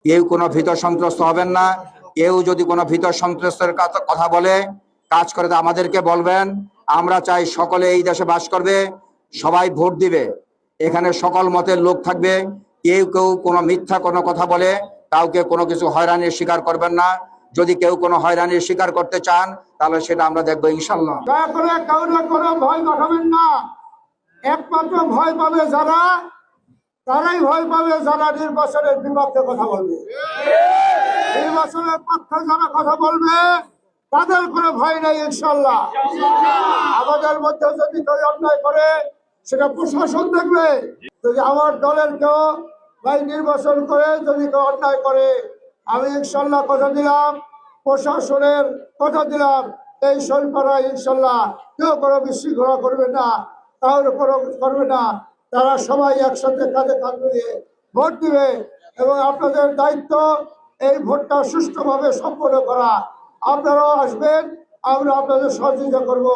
কেউ কোনো ভীত সন্ত্রস্ত হবেন না। কেউ যদি কোনো ভীত সন্ত্রস্তের কথা বলে, কাজ করে, তা আমাদেরকে বলবেন। আমরা চাই সকলে এই দেশে বাস করবে, সবাই ভোট দিবে, এখানে সকল মতের লোক থাকবে। কেউ কেউ কোনো মিথ্যা কোনো কথা বলে কাউকে কোনো কিছু হয়রানির শিকার করবেন না। যদি কেউ কোনো হয়রানির শিকার করতে চান তাহলে সেটা আমরা দেখবো ইনশাল্লাহ। দয়া করে কাউকে কোনো ভয় দেখাবেন না। একমাত্র ভয় পাবে যারা, তারাই ভয় পাবে যারা নির্বাচনের বিপক্ষে কথা বলবে। নির্বাচনের পক্ষে যারা কথা বলবে তাদের কোনো ভয় নেই ইনশাল্লাহ। আমাদের মধ্যে যদি কেউ অন্যায় করে সেটা প্রশাসন দেখবে। যদি আমার দলের কেউ ভাই নির্বাচন করে যদি কেউ অন্যায় করে, আমি ইনশাল্লাহ কথা দিলাম, প্রশাসনের কথা দিলাম, এই সরকার ইনশাল্লাহ কেউ কোনো বিশৃঙ্খলা করবে না, তাহলে কোনো করবে না। তারা সবাই একসাথে কাঁধে কাঁধ মিলিয়ে ভোট দিবে এবং আপনাদের দায়িত্ব এই ভোটটা সুষ্ঠুভাবে সম্পন্ন করা। আপনারাও আসবেন, আমরা আপনাদের সহযোগিতা করব।